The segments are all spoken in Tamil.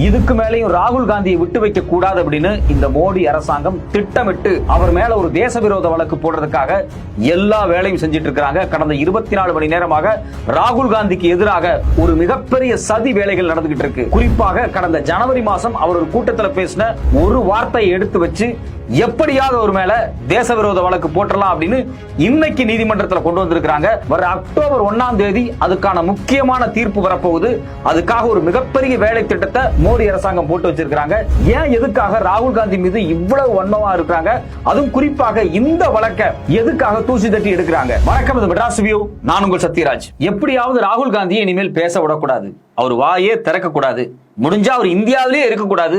இதுக்கு மேலேயும் ராகுல் காந்தியை விட்டு வைக்க கூடாது அப்படின்னு இந்த மோடி அரசாங்கம் திட்டமிட்டு அவர் மேல ஒரு தேச விரோத வழக்கு போடுறதுக்காக எல்லா வேலையும் செஞ்சிட்டு இருக்காங்க. கடந்த 24 மணி நேரமாக ராகுல் காந்திக்கு எதிராக ஒரு மிகப்பெரிய சதி வேலைகள் நடந்துகிட்டு இருக்கு. குறிப்பாக கடந்த ஜனவரி மாசம் அவர் ஒரு கூட்டத்தில் பேசின ஒரு வார்த்தையை எடுத்து வச்சு எப்படியாவது ஒரு மேல தேச விரோத வழக்கு போட்டலாம் அப்படின்னு இன்னைக்கு நீதிமன்றத்தில் கொண்டு வந்திருக்காங்க. வர அக்டோபர் 1ஆம் தேதி அதுக்கான முக்கியமான தீர்ப்பு வரப்போகுது. அதுக்காக ஒரு மிகப்பெரிய வேலை திட்டத்தை மோடி அரசாங்கம் போட்டு வச்சிருக்காங்க. ஏன் எதுக்காக ராகுல் காந்தி மீது இவ்வளவு வன்மமா இருக்காங்க, அதுவும் குறிப்பாக இந்த வழக்கை எதுக்காக தூசி தட்டி எடுக்கிறாங்க? வணக்கம், இது மெட்ராஸ் வியூ. நான் உங்கள் சத்யராஜ். எப்படியாவது ராகுல் காந்தியை இனிமேல் பேச விடக்கூடாது, அவர் வாயே திறக்க கூடாது, முடிஞ்சா அவர் இந்தியாவிலேயே இருக்கக்கூடாது,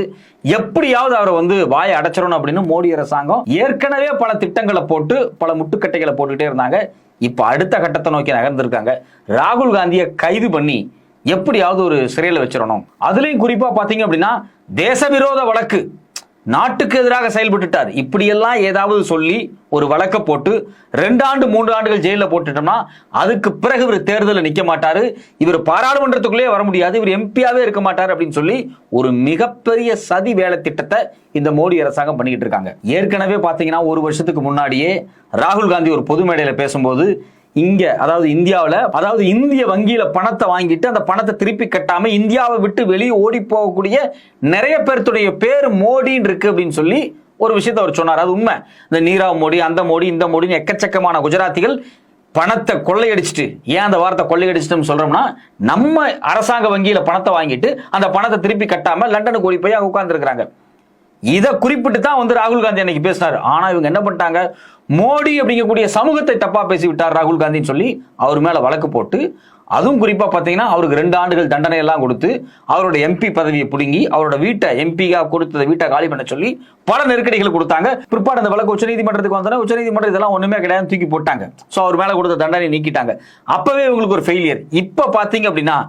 எப்படியாவது அவரை வாயை அடைச்சிடணும் அப்படின்னு மோடி அரசாங்கம் ஏற்கனவே பல திட்டங்களை போட்டு பல முட்டுக்கட்டைகளை போட்டுக்கிட்டே இருந்தாங்க. இப்ப அடுத்த கட்டத்தை நோக்கி நகர்ந்திருக்காங்க. ராகுல் காந்தியை கைது பண்ணி எப்படியாவது ஒரு சிறையில் வச்சிடணும். அதுலயும் குறிப்பா பாத்தீங்க அப்படின்னா தேச விரோத வழக்கு, நாட்டுக்கு எதிராக செயல்பட்டுட்டார், இப்படியெல்லாம் ஏதாவது சொல்லி ஒரு வழக்க போட்டு 2 ஆண்டு 3 ஆண்டுகள் ஜெயில போட்டுட்டோம்னா அதுக்கு பிறகு இவர் தேர்தலில் நிக்க மாட்டாரு, இவர் பாராளுமன்றத்துக்குள்ளே வர முடியாது, இவர் எம்பியாவே இருக்க மாட்டார் அப்படின்னு சொல்லி ஒரு மிகப்பெரிய சதி வேலை திட்டத்தை இந்த மோடி அரசாங்கம் பண்ணிக்கிட்டு இருக்காங்க. ஏற்கனவே பாத்தீங்கன்னா ஒரு வருஷத்துக்கு முன்னாடியே ராகுல் காந்தி ஒரு பொது மேடையில பேசும்போது இங்க இந்திய வங்கியில பணத்தை வாங்கிட்டு அந்த பணத்தை திருப்பி கட்டாம இந்தியாவை விட்டு வெளியே ஓடி போகக்கூடிய நிறைய பேருடைய பேர் மோடின்னு இருக்கு அப்படின்னு சொல்லி ஒரு விஷயத்தை அவர் சொன்னார். அது உண்மை. இந்த நீரவ் மோடி, அந்த மோடி, இந்த மோடின்னு எக்கச்சக்கமான குஜராத்திகள் பணத்தை கொள்ளையடிச்சிட்டு, ஏன் அந்த வார்த்தை கொள்ளையடிச்சிட்டு சொல்றோம்னா, நம்ம அரசாங்க வங்கியில பணத்தை வாங்கிட்டு அந்த பணத்தை திருப்பி கட்டாம லண்டனுக்கு ஓடி போய் அங்க உட்கார்ந்து இருக்கிறாங்க. இதை குறிப்பிட்டு தான் ராகுல் காந்தி அன்னைக்கு பேசினார். ஆனா இவங்க என்ன பண்ணிட்டாங்க, மோடி அப்படிங்கக்கூடிய சமூகத்தை தப்பா பேசி விட்டார் ராகுல் காந்தின்னு சொல்லி அவர் மேல வழக்கு போட்டு, அதுவும் குறிப்பா பாத்தீங்கன்னா அவருக்கு 2 ஆண்டுகள் தண்டனை எல்லாம் கொடுத்து அவரோட எம்பி பதவியை பிடுங்கி அவரோட வீட்டை எம்பியா கொடுத்த வீட்டை காலி பண்ண சொல்லி பல நெருக்கடிகள் கொடுத்தாங்க. பிற்பாடு அந்த வழக்கு உச்சநீதிமன்றத்துக்கு வந்தோன்னா உச்சநீதிமன்றம் இதெல்லாம் ஒண்ணுமே கிடையாது தூக்கி போட்டாங்க. சோ அவர் மேல கொடுத்த தண்டனை நீக்கிட்டாங்க. அப்பவே இவங்களுக்கு ஒரு ஃபெயிலியர். இப்ப பாத்தீங்க அப்படின்னா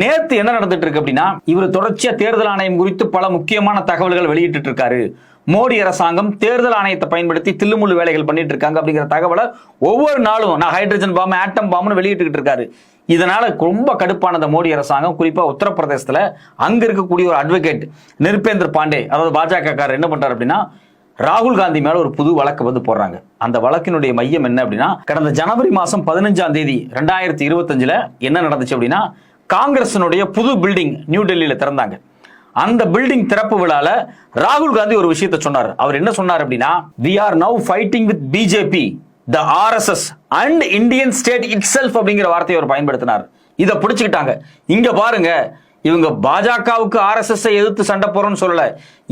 நேத்து என்ன நடந்துட்டு இருக்கு அப்படின்னா, இவர் தொடர்ச்சியா தேர்தல் ஆணையம் குறித்து பல முக்கியமான தகவல்கள் வெளியிட்டு இருக்காரு. மோடி அரசாங்கம் தேர்தல் ஆணையத்தை பயன்படுத்தி தில்லுமுள்ளு வேலைகள் பண்ணிட்டு இருக்காங்க அப்படிங்கிற தகவலை ஒவ்வொரு நாளும் நான் ஹைட்ரஜன் பாம்பு, ஆட்டம் பாம்புன்னு வெளியிட்டு இருக்காரு. இதனால ரொம்ப கடுப்பான மோடி அரசாங்கம், குறிப்பா உத்தரப்பிரதேசத்துல அங்க இருக்கக்கூடிய ஒரு அட்வொகேட் நிருபேந்தர் பாண்டே, அதாவது பாஜக காரர் என்ன பண்றாரு அப்படின்னா, ராகுல் காந்தி மேல ஒரு புது வழக்கு போடுறாங்க. அந்த வழக்கினுடைய மையம் என்ன அப்படின்னா, கடந்த ஜனவரி மாசம் 15ஆம் தேதி 2025 என்ன நடந்துச்சு அப்படின்னா, காங்கிரசினுடைய புது பில்டிங் நியூ டெல்லியில திறந்தாங்க. அந்த பில்டிங் திறப்பு விழால ராகுல் காந்தி ஒரு விஷயத்தை சொன்னார். அவர் என்ன சொன்னார் அப்படின்னா, we are now fighting with BJP, the RSS and Indian state itself அப்படிங்கிற வார்த்தையை அவர் பயன்படுத்தினார். இதை பிடிச்சுக்கிட்டாங்க. இங்க பாருங்க, இவங்க பாஜகவுக்கு RSS எதிர்த்து சண்டை போறோம்னு சொல்லல,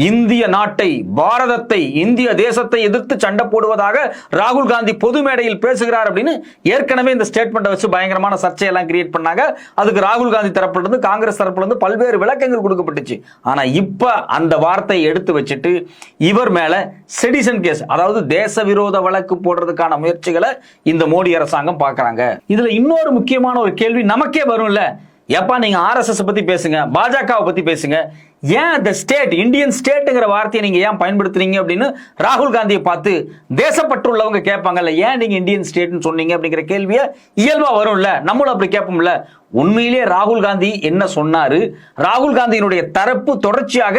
இந்திய நாட்டை, பாரதத்தை, இந்திய தேசத்தை எதிர்த்து சண்டை போடுவதாக ராகுல் காந்தி பொது மேடையில் பேசுகிறார் அப்படின்னு ஏற்கனவே இந்த ஸ்டேட்மெண்ட்டை வச்சு பயங்கரமான சர்ச்சையெல்லாம் கிரியேட் பண்ணாங்க. அதுக்கு ராகுல் காந்தி தரப்புல இருந்து, காங்கிரஸ் தரப்புல இருந்து பல்வேறு விளக்கங்கள் கொடுக்கப்பட்டுச்சு. ஆனா இப்ப அந்த வார்த்தையை எடுத்து வச்சுட்டு இவர் மேல செடிஷன் கேஸ், அதாவது தேச விரோத வழக்கு போடுறதுக்கான முயற்சிகளை இந்த மோடி அரசாங்கம் பார்க்கறாங்க. இதுல இன்னொரு முக்கியமான ஒரு கேள்வி நமக்கே வரும்ல, எப்பா நீங்க RSS பத்தி பேசுங்க, பாஜகவை பத்தி பேசுங்க, ஏன் the ஸ்டேட், இந்தியன் ஸ்டேட்ங்கிற வார்த்தையை நீங்க ஏன் பயன்படுத்துறீங்க அப்படின்னு ராகுல் காந்தியை பார்த்து தேசப்பற்று உள்ளவங்க கேட்பாங்கல்ல, ஏன் நீங்க இந்தியன் ஸ்டேட்னு சொன்னீங்க அப்படிங்கிற கேள்வியை இயல்பா வரும்ல, நம்மளும் அப்படி கேட்போம்ல. உண்மையிலே ராகுல் காந்தி என்ன சொன்னாரு, ராகுல் காந்தியினுடைய தரப்பு தொடர்ச்சியாக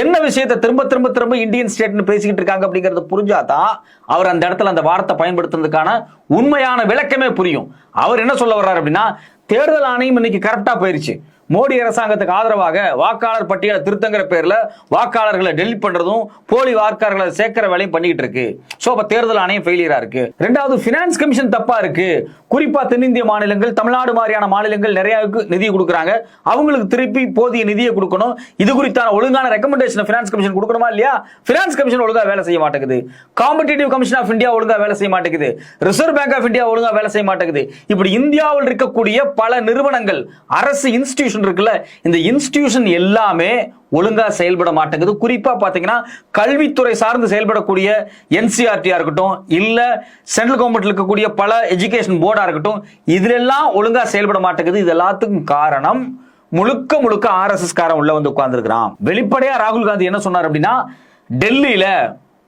என்ன விஷயத்தை திரும்ப திரும்ப திரும்ப இந்தியன் ஸ்டேட்னு பேசிக்கிட்டு இருக்காங்க அப்படிங்கறது புரிஞ்சாதான் அவர் அந்த இடத்துல அந்த வார்த்தை பயன்படுத்துறதுக்கான உண்மையான விளக்கமே புரியும். அவர் என்ன சொல்ல வர்றாரு அப்படின்னா, தேர்தல் ஆணையம் இன்னைக்கு கரெக்டா போயிருச்சு, மோடி அரசாங்கத்துக்கு ஆதரவாக வாக்காளர் பட்டியலை திருத்தங்கிற பேர்ல வாக்காளர்களை டெலிட் பண்றதும் போலி வாக்காளர்களை சேர்க்கிற வேலையும் பண்ணிட்டு இருக்கு. சோ அப்ப தேர்தல் ஆணையம் ஃபெயிலியரா இருக்கு. ரெண்டாவது, பினான்ஸ் கமிஷன் தப்பா இருக்கு. குறிப்பா தென்னிந்திய மாநிலங்கள், தமிழ்நாடு மாதிரியான மாநிலங்கள் நிறைய நிதி கொடுக்குறாங்க, அவங்களுக்கு திருப்பி போதிய நிதியை கொடுக்கணும். இது குறித்தான ஒழுங்கான ரெக்கமெண்டேஷன் பினான்ஸ் கமிஷன் கொடுக்கணுமா இல்லையா? பினான்ஸ் கமிஷன் ஒழுங்கா வேலை செய்ய மாட்டேங்குது. காம்படிட்டிவ் கமிஷன் ஆஃப் இந்தியா ஒழுங்கா வேலை செய்ய மாட்டேங்குது. ரிசர்வ் பேங்க் ஆஃப் இந்தியா ஒழுங்கா வேலை செய்ய மாட்டேங்குது. இப்படி இந்தியாவில் இருக்கக்கூடிய பல நிறுவனங்கள், அரசு இன்ஸ்டிடியூஷன் இருக்குல்ல, இந்த இன்ஸ்டிடியூஷன் எல்லாமே ஒழுங்கா செயல்பட மாட்டேங்குது. குறிப்பா பாத்தீங்கன்னா கல்வித்துறை சார்ந்து செயல்படக்கூடிய NCERT-ஆ இருக்கட்டும், இல்ல சென்ட்ரல் கவர்மெண்ட்ல இருக்கக்கூடிய பல எஜுகேஷன் போர்டா இருக்கட்டும், இதுலெல்லாம் ஒழுங்கா செயல்பட மாட்டேங்குது. இது எல்லாத்துக்கும் காரணம் முழுக்க முழுக்க RSS காரன் உள்ள வந்து உட்கார்ந்து இருக்கிறான். வெளிப்படையா ராகுல் காந்தி என்ன சொன்னார் அப்படின்னா, டெல்லியில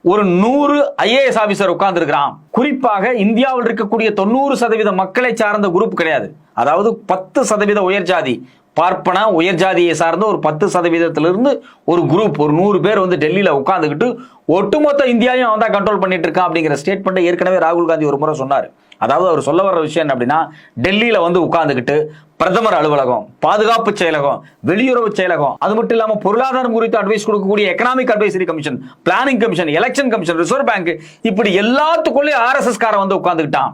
ஒரு 100 IAS ஆபீசர் உட்கார்ந்து இருக்கிறான். குறிப்பாக இந்தியாவில் இருக்கக்கூடிய 90% மக்களை சார்ந்த குரூப் கிடையாது, அதாவது 10% உயர் ஜாதி, பார்ப்பன உயர் ஜாதியை சார்ந்த ஒரு 10% ஒரு குரூப், ஒரு 100 பேர் வந்து டெல்லியில உட்கார்ந்துகிட்டு ஒட்டுமொத்த இந்தியாவையும் அவன் தான் கண்ட்ரோல் பண்ணிட்டு இருக்கான் அப்படிங்கிற ஸ்டேட்மெண்ட் ஏற்கனவே ராகுல் காந்தி ஒரு முறை சொன்னார். அதாவது அவர் சொல்ல வர்ற விஷயம் என்ன அப்படின்னா, டெல்லியில வந்து உட்கார்ந்துகிட்டு பிரதமர் அலுவலகம், பாதுகாப்பு செயலகம், வெளியுறவு செயலகம், அது மட்டும் இல்லாம பொருளாதாரம் குறித்து அட்வைஸ் கொடுக்கக்கூடிய economic advisory commission, planning commission, election commission, reserve bank, இப்படி எல்லாத்துக்குள்ளே RSS காரன் வந்து உட்கார்ந்துகிட்டான்.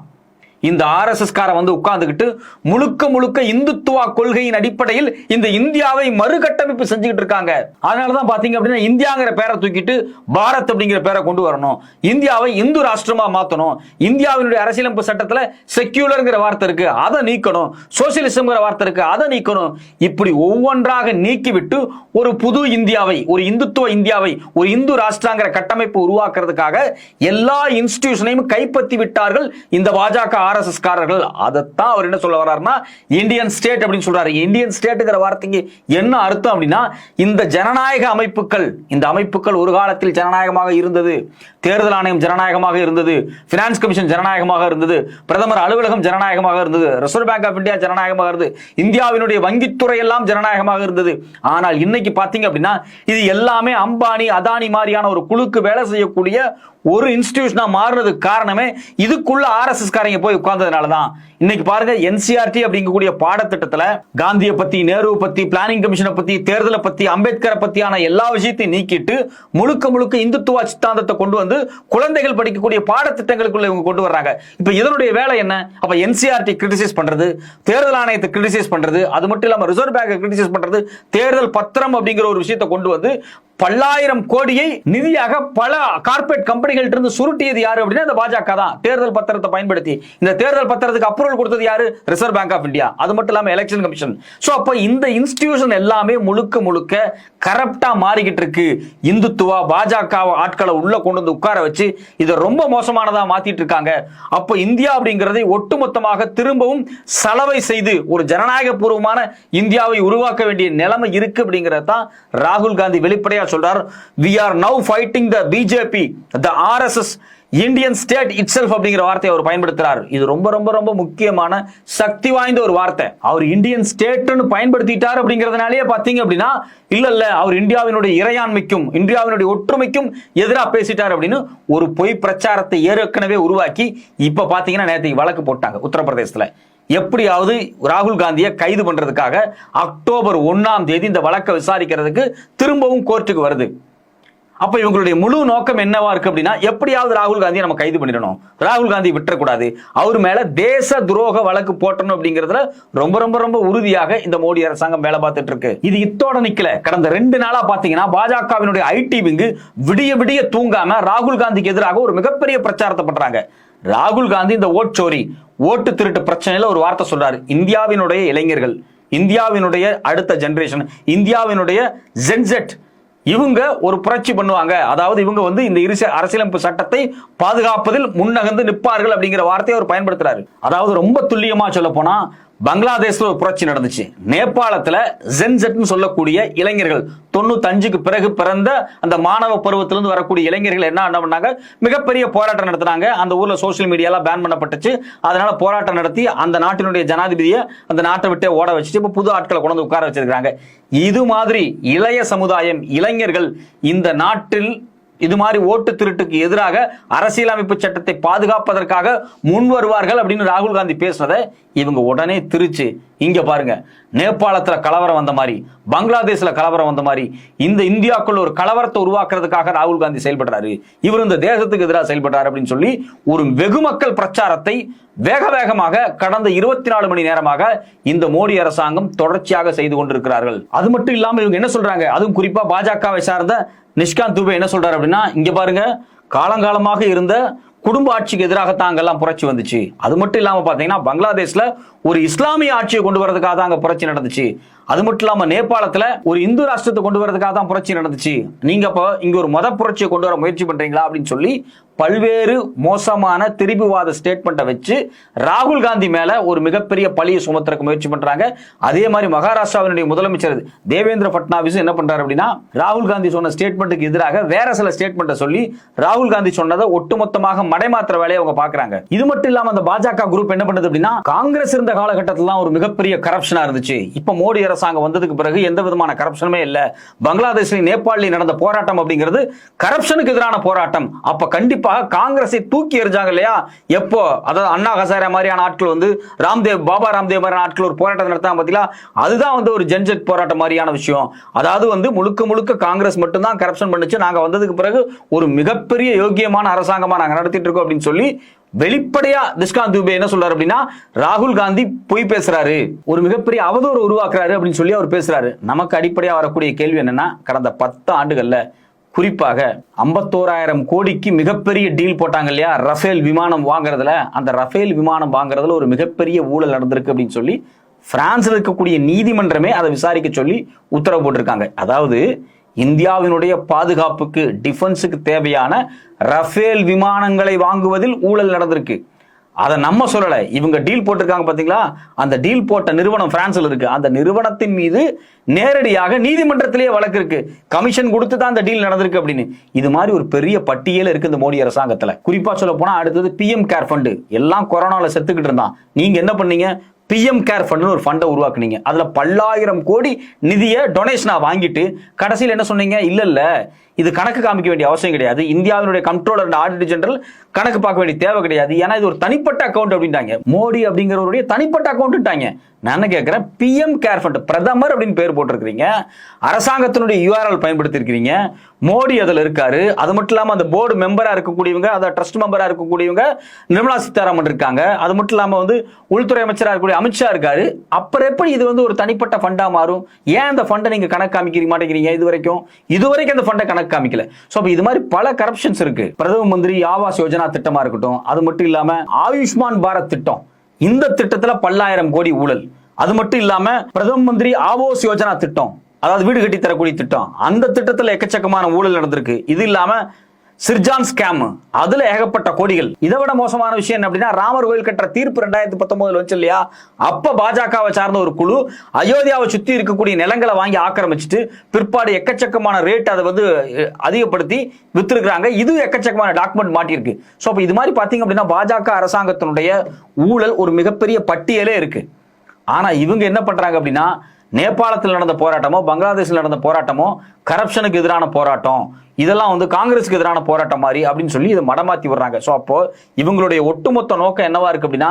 இந்த RSS காரன் வந்து உட்கார்ந்துகிட்டு முழுக்க முழுக்க இந்துத்துவ கொள்கையின் அடிப்படையில் இந்த இந்தியாவை மறுகட்டமைப்பு செஞ்சுக்கிட்டு இருக்காங்க. அதனாலதான் பாத்தீங்க அப்படின்னா இந்தியாங்கிற பேரை தூக்கிட்டு பாரத் அப்படிங்கிற பேரை கொண்டு வரணும், இந்தியாவை இந்து ராஷ்டிரமா மாத்தணும், இந்தியாவினுடைய அரசியலமைப்பு சட்டத்துல செக்யூலர்ங்கிற வார்த்தை இருக்கு அதை நீக்கணும், சோசியலிசம்ங்கிற வார்த்தை இருக்கு அதை நீக்கணும், இப்படி ஒவ்வொன்றாக நீக்கிவிட்டு ஒரு புது இந்தியாவை, ஒரு இந்துத்துவ இந்தியாவை, ஒரு இந்து ராஷ்டிராங்கிற கட்டமைப்பு உருவாக்குறதுக்காக எல்லா இன்ஸ்டிடியூஷனையும் கைப்பற்றி விட்டார்கள் இந்த பாஜக RSS காரர்கள். அதைத்தான் அவர் என்ன சொல்ல வர்றாருன்னா இந்தியன் ஸ்டேட் அப்படின்னு சொல்றாரு. இந்தியன் ஸ்டேட்ங்கிற வார்த்தைக்கு என்ன அர்த்தம் அப்படின்னா, இந்த ஜனநாயக அமைப்புகள், இந்த அமைப்புகள் ஒரு காலத்தில் ஜனநாயகமாக இருந்தது, தேர்தல் ஆணையம் ஜனநாயகமாக இருந்தது, பினான்ஸ் கமிஷன் ஜனநாயகமாக இருந்தது, பிரதமர் அலுவலகம் ஜனநாயகமாக இருந்தது, ரிசர்வ் பேங்க் ஆஃப் இந்தியா ஜனநாயகமாக இருந்தது, இந்தியாவினுடைய வங்கித்துறை எல்லாம் ஜனநாயகமாக இருந்தது. ஆனால் இன்னைக்கு பாத்தீங்க அப்படின்னா இது எல்லாமே அம்பானி அதானி மாதிரியான ஒரு குழுக்கு வேலை செய்யக்கூடிய ஒரு இன்ஸ்டிடியூஷனா மாறுறதுக்கு காரணமே இதுக்குள்ள RSS காரங்க போய் உட்கார்ந்ததுனாலதான். இன்னைக்கு பாருங்க, NCERT அப்படிங்கக்கூடிய பாடத்திட்டத்துல காந்தியை பத்தி, நேரு பத்தி, பிளானிங் கமிஷனை பத்தி, தேர்தலை பத்தி, அம்பேத்கரை பத்தியான எல்லா விஷயத்தையும் நீக்கிட்டு முழுக்க முழுக்க இந்துத்துவ சித்தாந்தத்தை கொண்டு வந்து குழந்தைகள் படிக்கக்கூடிய பாடத்திட்டங்களுக்குள்ள இவங்க கொண்டு வர்றாங்க. இப்ப இதனுடைய வேலை என்ன? அப்ப NCERT கிரிட்டிசைஸ் பண்றது, தேர்தல் ஆணையத்தை கிரிட்டிசைஸ் பண்றது, அது மட்டும் இல்லாம ரிசர்வ் பேங்கை கிரிட்டிசைஸ் பண்றது, தேர்தல் பத்திரம் அப்படிங்கிற ஒரு விஷயத்தை கொண்டு வந்து பல்லாயிரம் கோடியை நிதியாக பல கார்ப்பரேட் கம்பெனிகள் இருந்து சுருட்டியது யாரு அப்படின்னா இந்த பாஜக தான். தேர்தல் பத்திரத்தை பயன்படுத்தி இந்த தேர்தல் பத்திரத்துக்கு அப்ரூவல் கொடுத்தது யாரு? ரிசர்வ் பேங்க் ஆஃப் இந்தியா, அது மட்டும் இல்லாம எலெக்ஷன் கமிஷன். சோ அப்ப இந்த இன்ஸ்டிடியூஷன் எல்லாமே முழுக்க முழுக்க கரப்டா மாறிக்கிட்டு இருக்கு. இந்துத்துவா பாஜக ஆட்களை உள்ள கொண்டு வந்து உட்கார வச்சு இதை ரொம்ப மோசமானதா மாத்திட்டு இருக்காங்க. அப்ப இந்தியா அப்படிங்கிறதை ஒட்டுமொத்தமாக திரும்பவும் சலவை செய்து ஒரு ஜனநாயக பூர்வமான இந்தியாவை உருவாக்க வேண்டிய நிலைமை இருக்கு அப்படிங்கறத தான் ராகுல் காந்தி வெளிப்படையா சொல்றார். We are now fighting the BJP, the RSS, Indian state itself அப்படிங்கிற வார்த்தையை அவர் பயன்படுத்துறார். இது ரொம்ப ரொம்ப ரொம்ப முக்கியமான சக்தி வாய்ந்த ஒரு வார்த்தை. அவர் இந்தியன் ஸ்டேட்னு பயன்படுத்திட்டார் அப்படிங்கிறதுனாலேயே பாத்தீங்க அப்படின்னா இல்ல அவர் இந்தியாவினுடைய இறையாண்மைக்கும் இந்தியாவினுடைய ஒற்றுமைக்கும் எதிராக பேசிட்டார் அப்படின்னு ஒரு பொய் பிரச்சாரத்தை ஏற்கனவே உருவாக்கி இப்ப பாத்தீங்கன்னா நேற்று வழக்கு போட்டாங்க உத்தரப்பிரதேசத்துல. எப்படியாவது ராகுல் காந்தியை கைது பண்றதுக்காக அக்டோபர் 1ஆம் தேதி இந்த வழக்கை விசாரிக்கிறதுக்கு திரும்பவும் கோர்ட்டுக்கு வருது. அப்ப இவங்களுடைய முழு நோக்கம் என்னவா இருக்கு அப்படின்னா, எப்படியாவது ராகுல் காந்தியை நம்ம கைது பண்ணிடணும், ராகுல் காந்தி விட்டுறக்கூடாது, அவர் மேல தேச துரோக வழக்கு போட்டணும் அப்படிங்கிறதுல ரொம்ப ரொம்ப ரொம்ப உறுதியாக இந்த மோடி அரசாங்கம் வேலை பார்த்துட்டு இருக்கு. இது இத்தோட நிக்கல. கடந்த 2 நாளா பாத்தீங்கன்னா பாஜகவினுடைய ஐடி விங்கு விடிய விடிய தூங்காம ராகுல் காந்திக்கு எதிராக ஒரு மிகப்பெரிய பிரச்சாரத்தை பண்றாங்க. ராகுல் காந்தி இந்த ஓட்சோரி, ஓட்டு திருட்டு பிரச்சனையில ஒரு வார்த்தை சொல்றாரு. இந்தியாவினுடைய இளைஞர்கள், இந்தியாவினுடைய அடுத்த ஜெனரேஷன், இந்தியாவினுடைய ஜென்செட், இவங்க ஒரு புரட்சி பண்ணுவாங்க, அதாவது இவங்க வந்து இந்த அரசியலமைப்பு சட்டத்தை பாதுகாப்பதில் முன்னகர்ந்து நிற்பார்கள் அப்படிங்கிற வார்த்தையை அவர் பயன்படுத்துறாரு. அதாவது ரொம்ப துல்லியமா சொல்ல போனா பங்களாதேஷ்ல ஒரு புரட்சி நடந்துச்சு, நேபாளத்துல ஜென்செட்னு சொல்லக்கூடிய இளைஞர்கள் 95க்கு பிறகு பிறந்த அந்த மாணவ பருவத்திலிருந்து வரக்கூடிய இளைஞர்கள் என்ன பண்ணாங்க, மிகப்பெரிய போராட்டம் நடத்தினாங்க. அந்த ஊர்ல சோசியல் மீடியாலாம் பேன் பண்ணப்பட்டுச்சு. அதனால போராட்டம் நடத்தி அந்த நாட்டினுடைய ஜனாதிபதியை அந்த நாட்டை விட்டே ஓட வச்சுட்டு இப்ப புது ஆட்களை கொண்டு வந்து உட்கார வச்சிருக்காங்க. இது மாதிரி இளைய சமுதாயம், இளைஞர்கள் இந்த நாட்டில் இது மாதிரி ஓட்டு திருட்டுக்கு எதிராக அரசியலமைப்பு சட்டத்தை பாதுகாப்பதற்காக முன் வருவார்கள் அப்படின்னு ராகுல் காந்தி பேசுனதை இவங்க உடனே திருச்சு. இங்க பாருங்க, நேபாளத்துல கலவரம் வந்த மாதிரி, பங்களாதேஷ்ல கலவரம் வந்த மாதிரி இந்த இந்தியாக்குள்ள ஒரு கலவரத்தை உருவாக்குறதுக்காக ராகுல் காந்தி செயல்படுறாரு, இவர் இந்த தேசத்துக்கு எதிராக செயல்படுறாரு அப்படின்னு சொல்லி ஒரு வெகுமக்கள் பிரச்சாரத்தை வேக வேகமாக கடந்த 24 மணி நேரமாக இந்த மோடி அரசாங்கம் தொடர்ச்சியாக செய்து கொண்டிருக்கிறார்கள். அது மட்டும் இல்லாம இவங்க என்ன சொல்றாங்க, அதுவும் குறிப்பா பாஜகவை சார்ந்த நிஷ்காந்த் துபே என்ன சொல்றாரு அப்படின்னா, இங்க பாருங்க, காலங்காலமாக இருந்த குடும்ப ஆட்சிக்கு எதிராக தாங்கெல்லாம் புரட்சி வந்துச்சு. அது மட்டும் இல்லாம பாத்தீங்கன்னா பங்களாதேஷ்ல ஒரு இஸ்லாமிய ஆட்சியை கொண்டு வரதுக்காக தான் அங்க புரட்சி நடந்துச்சு. அது மட்டும் இல்லாம நேபாளத்துல ஒரு இந்து ராஷ்டிரத்தை கொண்டு வரதுக்காக தான் புரட்சி நடந்துச்சு. நீங்க அப்ப இங்க ஒரு மத புரட்சியை கொண்டு வர முயற்சி பண்றீங்களா அப்படின்னு சொல்லி பல்வேறு மோசமான திரிபுவாத ஸ்டேட்மெண்ட்டை வச்சு ராகுல் காந்தி மேல ஒரு மிகப்பெரிய பழியை சுமத்துறதுக்கு முயற்சி பண்றாங்க. அதே மாதிரி மகாராஷ்டிராவினுடைய முதலமைச்சர் தேவேந்திர பட்னாவிஸ் என்ன பண்றாரு அப்படின்னா, ராகுல் காந்தி சொன்ன ஸ்டேட்மெண்ட்டுக்கு எதிராக வேற சில ஸ்டேட்மெண்ட்டை சொல்லி ராகுல் காந்தி சொன்னதை ஒட்டுமொத்தமாக மடைமாற்ற வேலையை அவங்க பாக்குறாங்க. இது மட்டும் இல்லாம அந்த பாஜக குரூப் என்ன பண்ணுது அப்படின்னா, காங்கிரஸ் இருந்த காலகட்டத்தில் ஒரு மிகப்பெரிய கரப்ஷனா இருந்துச்சு. இப்ப மோடி அரசாங்கம் வந்ததுக்கு பிறகு எந்த விதமான கரப்ஷனுமே இல்ல. பங்களாதேஷ்ல நேபாளில் நடந்த போராட்டம் அப்படிங்கிறது கரப்ஷனுக்கு எதிரான போராட்டம். அப்ப கண்டிப்பா காங்கிரஸை தூக்கி எறிஞ்சாங்க இல்லையா? எப்போ அதாவது அண்ணா ஹசாரே மாதிரியான ஆட்கள் வந்து ராம்தேவ் பாபா ராம்தேவ் மாதிரியான ஆட்கள் ஒரு போராட்டம் நடத்தாம பார்த்தீங்களா? அதுதான் வந்து ஒரு ஜன்ஜட் போராட்டம் மாதிரியான விஷயம். அதாவது வந்து முழுக்க முழுக்க காங்கிரஸ் மட்டும்தான் கரப்ஷன் பண்ணுச்சு, நாங்க வந்ததுக்கு பிறகு ஒரு மிகப்பெரிய யோக்கியமான அரசாங்கமா நாங்க நடத்திட்டு இருக்கோம் அப்படின்னு சொல்லி வெளிப்படையா நிஷ்காந்த் துபே என்ன சொல்றாரு அப்படின்னா, ராகுல் காந்தி பொய் பேசுறாரு, ஒரு மிகப்பெரிய அவதூறு உருவாக்குறாரு அப்படின்னு சொல்லி அவர் பேசுறாரு. நமக்கு அடிப்படையா வரக்கூடிய கேள்வி என்னன்னா, கடந்த 10 ஆண்டுகள்ல குறிப்பாக 51,000 கோடிக்கு மிகப்பெரிய டீல் போட்டாங்க இல்லையா ரஃபேல் விமானம் வாங்குறதுல, அந்த ரஃபேல் விமானம் வாங்குறதுல ஒரு மிகப்பெரிய ஊழல் நடந்திருக்கு அப்படின்னு சொல்லி பிரான்ஸ்ல இருக்கக்கூடிய நீதிமன்றமே அதை விசாரிக்க சொல்லி உத்தரவு போட்டிருக்காங்க. அதாவது இந்தியாவினுடைய பாதுகாப்புக்கு டிஃபென்ஸுக்கு தேவையான ரஃபேல் விமானங்களை வாங்குவதில் ஊழல் நடந்திருக்கு. அதை நம்ம சொல்லல, இவங்க டீல் போட்டிருக்காங்க பாத்தீங்களா? அந்த டீல் போட்ட நிறுவனம் பிரான்ஸ்ல இருக்கு. அந்த நிறுவனத்தின் மீது நேரடியாக நீதிமன்றத்திலேயே வழக்கு இருக்கு. கமிஷன் கொடுத்து தான் அந்த டீல் நடந்திருக்கு அப்படின்னு. இது மாதிரி ஒரு பெரிய பட்டியல் இருக்கு இந்த மோடி அரசாங்கத்துல. குறிப்பா சொல்ல போனா அடுத்தது PM கேர் ஃபண்டு. எல்லாம் கொரோனால செத்துக்கிட்டு இருந்தான். நீங்க என்ன பண்ணீங்க? PM கேர் ஃபண்ட் ஒரு ஃபண்டை உருவாக்குனீங்க. அதுல பல்லாயிரம் கோடி நிதியை டொனேஷனா வாங்கிட்டு கடைசியில் என்ன சொன்னீங்க? இல்ல இது கணக்கு காமிக்க வேண்டிய அவசியம் கிடையாது, இந்தியாவினுடைய கண்ட்ரோலர் அண்ட் ஆடிட்டர் ஜெனரல் கணக்கு பார்க்க வேண்டிய தேவை கிடையாது, ஏன்னா இது ஒரு தனிப்பட்ட அக்கௌண்ட் அப்படின்ட்டாங்க. மோடி அப்படிங்கிறவருடைய தனிப்பட்ட அக்கௌண்ட்டாங்க. நான் என்ன கேட்கிறேன், PM கேர் ஃபண்ட் பிரதமர் அப்படின்னு பேர் போட்டிருக்கிறீங்க, அரசாங்கத்தினுடைய URL பயன்படுத்தி இருக்கிறீங்க, மோடி அதுல இருக்காரு. அது மட்டும் இல்லாம அந்த போர்டு மெம்பரா இருக்கக்கூடியவங்க, அந்த ட்ரஸ்ட் மெம்பரா இருக்கக்கூடியவங்க நிர்மலா சீதாராமன் இருக்காங்க. அது மட்டும் இல்லாம வந்து உள்துறை அமைச்சரா இருக்கக்கூடிய அமித்ஷா இருக்காரு. அப்புறம் எப்படி இது வந்து ஒரு தனிப்பட்ட ஃபண்டா மாறும்? ஏன் அந்த ஃபண்டை நீங்க கணக்கு காமிக்க மாட்டேங்கிறீங்க? இதுவரைக்கும் அந்த ஃபண்டை கணக்கு காமிக்கல. சோ இது மாதிரி பல கரப்ஷன்ஸ் இருக்கு. பிரதம மந்திரி ஆவாஸ் யோஜனா திட்டமா இருக்கட்டும், அது மட்டும் இல்லாம ஆயுஷ்மான் பாரத் திட்டம், இந்த திட்டத்துல பல்லாயிரம் கோடி ஊழல். அது மட்டும் இல்லாம பிரதம மந்திரி ஆவாஸ் யோஜனா திட்டம், அதாவது வீடு கட்டி தரக்கூடிய திட்டம், அந்த திட்டத்துல எக்கச்சக்கமான ஊழல் நடந்திருக்கு. இது இல்லாம சிர்ஜான் ஸ்கேம், அதுல ஏகப்பட்ட கோடிகள். இதை விட மோசமான விஷயம் என்ன அப்படின்னா, ராமர் கோயில் கட்டுற தீர்ப்பு 2019 வச்சு இல்லையா, அப்ப பாஜகவை சார்ந்த ஒரு குழு அயோத்தியாவை சுத்தி இருக்கக்கூடிய நிலங்களை வாங்கி ஆக்கிரமிச்சுட்டு பிற்பாடு எக்கச்சக்கமான ரேட் அதை வந்து அதிகப்படுத்தி வித்துருக்காங்க. இது எக்கச்சக்கமான டாக்குமெண்ட் மாட்டிருக்கு. சோ இது மாதிரி பாத்தீங்க அப்படின்னா பாஜக அரசாங்கத்தினுடைய ஊழல் ஒரு மிகப்பெரிய பட்டியலே இருக்கு. ஆனா இவங்க என்ன பண்றாங்க அப்படின்னா, நேபாளத்தில் நடந்த போராட்டமோ பங்களாதேஷில் நடந்த போராட்டமோ கரப்ஷனுக்கு எதிரான போராட்டம், இதெல்லாம் வந்து காங்கிரஸுக்கு எதிரான போராட்டம் மாதிரி அப்படின்னு சொல்லி இதை மடமாத்தி விடுறாங்க. ஸோ அப்போ இவங்களுடைய ஒட்டுமொத்த நோக்கம் என்னவா இருக்கு அப்படின்னா,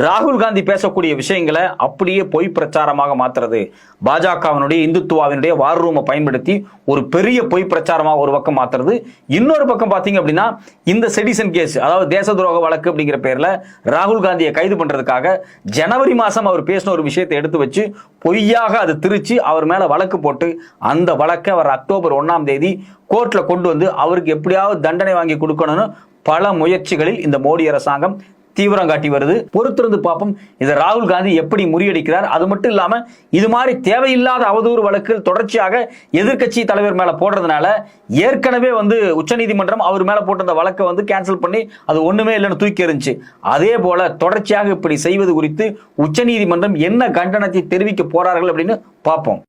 ராகுல் காந்தி பேசக்கூடிய விஷயங்களை அப்படியே பொய் பிரச்சாரமாக மாத்துறது, பாஜகவினுடைய இந்துத்துவாவினுடைய வார் ரூமை பயன்படுத்தி ஒரு பெரிய பொய் பிரச்சாரமாக ஒரு பக்கம் மாத்துறது. இன்னொரு பக்கம் பார்த்தீங்க அப்படின்னா, இந்த செடிசன் கேஸ், அதாவது தேச துரோக வழக்கு அப்படிங்கிற பேர்ல ராகுல் காந்தியை கைது பண்றதுக்காக ஜனவரி மாசம் அவர் பேசின ஒரு விஷயத்தை எடுத்து வச்சு பொய்யாக அது திருச்சி அவர் மேல வழக்கு போட்டு அந்த வழக்கை அவர் அக்டோபர் 1ஆம் தேதி கோர்ட்ல கொண்டு வந்து அவருக்கு எப்படியாவது தண்டனை வாங்கி கொடுக்கணும்னு பல முயற்சிகளில் இந்த மோடி அரசாங்கம் தீவிரம் காட்டி வருது. பொறுத்திருந்து பார்ப்போம் இதை ராகுல் காந்தி எப்படி முறியடிக்கிறார். அது மட்டும் இல்லாம இது மாதிரி தேவையில்லாத அவதூறு வழக்குகள் தொடர்ச்சியாக எதிர்க்கட்சி தலைவர் மேல போடுறதுனால ஏற்கனவே வந்து உச்சநீதிமன்றம் அவர் மேல போட்ட வழக்கை வந்து கேன்சல் பண்ணி அது ஒண்ணுமே இல்லைன்னு தூக்கி எறிஞ்சு, அதே போல தொடர்ச்சியாக இப்படி செய்வது குறித்து உச்சநீதிமன்றம் என்ன கண்டனத்தை தெரிவிக்க போறார்கள் அப்படின்னு பார்ப்போம்.